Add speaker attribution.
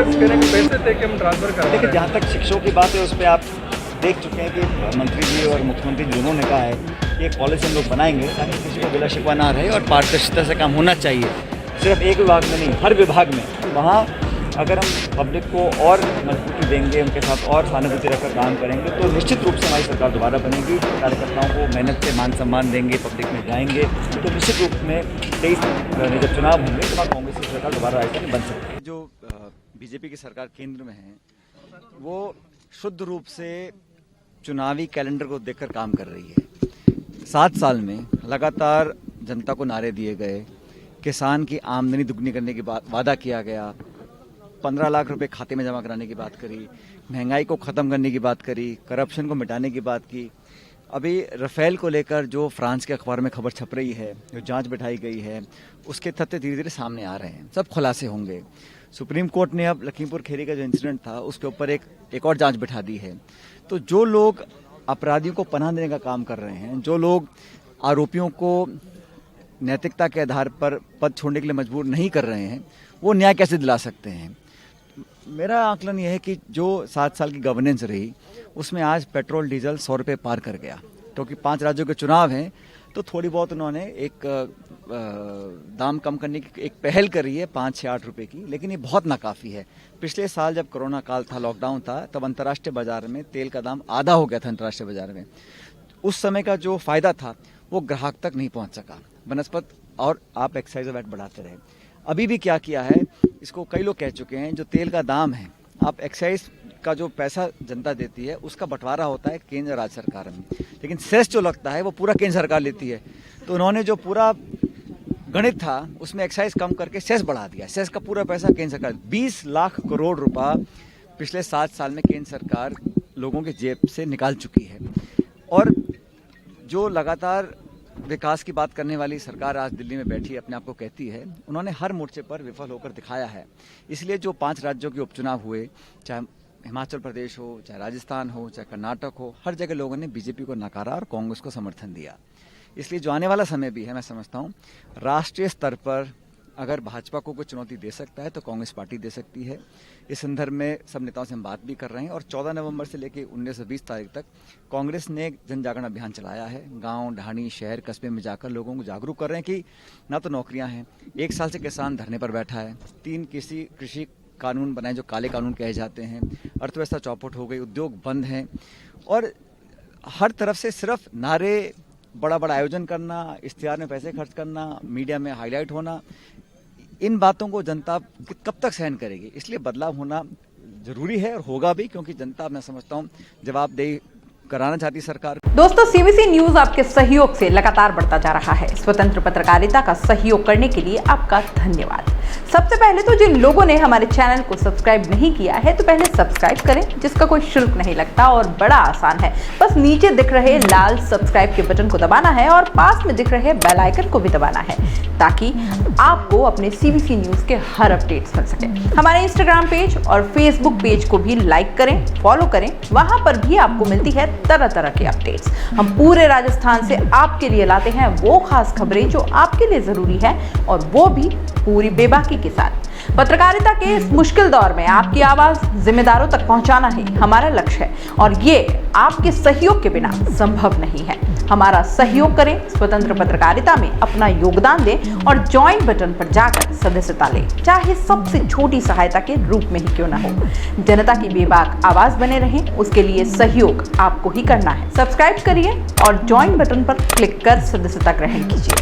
Speaker 1: Workers कहने के पैसे थे कि हम ट्रांसफर करा।
Speaker 2: देखिए, जहाँ तक शिक्षकों की बात है उस पर आप देख चुके हैं कि मंत्री जी और मुख्यमंत्री जी दोनों ने कहा है कि एक पॉलिसी हम लोग बनाएंगे ताकि किसी को बिला शिकवा ना रहे और पारदर्शिता से काम होना चाहिए। सिर्फ एक विभाग में नहीं, हर विभाग में। वहाँ अगर हम पब्लिक को और मजबूती देंगे, उनके साथ और सहानुभूति रखकर काम करेंगे तो निश्चित रूप से हमारी सरकार दोबारा बनेगी। कार्यकर्ताओं को मेहनत से मान सम्मान देंगे, पब्लिक में जाएंगे तो निश्चित रूप में 23 में जब चुनाव होंगे तो कांग्रेस की सरकार दोबारा राजस्थान में बन सकती है। जो बीजेपी की सरकार केंद्र में है वो शुद्ध रूप से चुनावी कैलेंडर को देखकर काम कर रही है। 7 साल में लगातार जनता को नारे दिए गए, किसान की आमदनी दुगनी करने की वादा किया गया, 15 लाख रुपए खाते में जमा कराने की बात करी, महंगाई को ख़त्म करने की बात करी, करप्शन को मिटाने की बात की। अभी राफेल को लेकर जो फ्रांस के अखबार में खबर छप रही है, जो जांच बिठाई गई है, उसके तथ्य धीरे धीरे सामने आ रहे हैं, सब खुलासे होंगे। सुप्रीम कोर्ट ने अब लखीमपुर खीरी का जो इंसिडेंट था उसके ऊपर एक और जांच बिठा दी है। तो जो लोग अपराधियों को पनाह देने का काम कर रहे हैं, जो लोग आरोपियों को नैतिकता के आधार पर पद छोड़ने के लिए मजबूर नहीं कर रहे हैं, वो न्याय कैसे दिला सकते हैं। मेरा आकलन यह है कि जो 7 साल की गवर्नेंस रही उसमें आज पेट्रोल डीजल 100 रुपये पार कर गया, क्योंकि 5 राज्यों के चुनाव हैं तो थोड़ी बहुत उन्होंने एक दाम कम करने की एक पहल करी है 5-6-8 रुपये की, लेकिन ये बहुत नाकाफ़ी है। पिछले साल जब कोरोना काल था, लॉकडाउन था, तब अंतर्राष्ट्रीय बाजार में तेल का दाम आधा हो गया था अंतर्राष्ट्रीय बाजार में। उस समय का जो फ़ायदा था वो ग्राहक तक नहीं पहुंच सका बनस्पत, और आप एक्साइज वैट बढ़ाते रहे। अभी भी क्या किया है, इसको कई लोग कह चुके हैं, जो तेल का दाम है, आप एक्साइज का जो पैसा जनता देती है उसका बंटवारा होता है केंद्र राज्य सरकार में, लेकिन सेस जो लगता है वो पूरा केंद्र सरकार लेती है। तो उन्होंने जो पूरा गणित था उसमें एक्साइज कम करके सेस बढ़ा दिया। सेस का पूरा पैसा केंद्र सरकार, 20 लाख करोड़ रुपया पिछले 7 साल में केंद्र सरकार लोगों के जेब से निकाल चुकी है। और जो लगातार विकास की बात करने वाली सरकार आज दिल्ली में बैठी अपने आप को कहती है, उन्होंने हर मोर्चे पर विफल होकर दिखाया है। इसलिए जो 5 राज्यों के उपचुनाव हुए, चाहे हिमाचल प्रदेश हो, चाहे राजस्थान हो, चाहे कर्नाटक हो, हर जगह लोगों ने बीजेपी को नकारा और कांग्रेस को समर्थन दिया। इसलिए जो आने वाला समय भी है, मैं समझता हूँ राष्ट्रीय स्तर पर अगर भाजपा को कोई चुनौती दे सकता है तो कांग्रेस पार्टी दे सकती है। इस संदर्भ में सब नेताओं से हम बात भी कर रहे हैं और 14 नवंबर से लेकर 19 से 20 तारीख तक कांग्रेस ने एक जन जागरण अभियान चलाया है। गांव, ढाणी, शहर, कस्बे में जाकर लोगों को जागरूक कर रहे हैं कि ना तो नौकरियां हैं, 1 साल से किसान धरने पर बैठा है, 3 कृषि कानून बनाए जो काले कानून कहे जाते हैं, अर्थव्यवस्था चौपट हो गई, उद्योग बंद हैं, और हर तरफ से सिर्फ नारे, बड़ा बड़ा आयोजन करना, इश्तिहार में पैसे खर्च करना, मीडिया में हाईलाइट होना, इन बातों को जनता कब तक सहन करेगी। इसलिए बदलाव होना जरूरी है और होगा भी, क्योंकि जनता, मैं समझता हूँ, जवाबदेही कराना चाहती सरकार।
Speaker 3: दोस्तों, सीबीसी न्यूज आपके सहयोग से लगातार बढ़ता जा रहा है। स्वतंत्र पत्रकारिता का सहयोग करने के लिए आपका धन्यवाद। सबसे पहले तो जिन लोगों ने हमारे चैनल को सब्सक्राइब नहीं किया है तो पहले सब्सक्राइब करें, जिसका कोई शुल्क नहीं लगता और बड़ा आसान है। बस नीचे दिख रहे लाल सब्सक्राइब के बटन को दबाना है और पास में दिख रहे बेल आइकन को भी दबाना है, ताकि आपको अपने सीबीसी न्यूज के हर अपडेट्स मिल सके। हमारे इंस्टाग्राम पेज और फेसबुक पेज को भी लाइक करें, फॉलो करें, वहां पर भी आपको मिलती है तरह तरह के अपडेट्स। हम पूरे राजस्थान से आपके लिए लाते हैं वो खास खबरें जो आपके लिए जरूरी है, और वो भी पूरी बेबाकी के साथ। पत्रकारिता के इस मुश्किल दौर में आपकी आवाज जिम्मेदारों तक पहुंचाना ही हमारा लक्ष्य है, और ये आपके सहयोग के बिना संभव नहीं है। हमारा सहयोग करें, स्वतंत्र पत्रकारिता में अपना योगदान दें और ज्वाइन बटन पर जाकर सदस्यता लें, चाहे सबसे छोटी सहायता के रूप में ही क्यों ना हो। जनता की बेबाक आवाज बने रहें, उसके लिए सहयोग आपको ही करना है। सब्सक्राइब करिए और ज्वाइन बटन पर क्लिक कर सदस्यता ग्रहण कीजिए।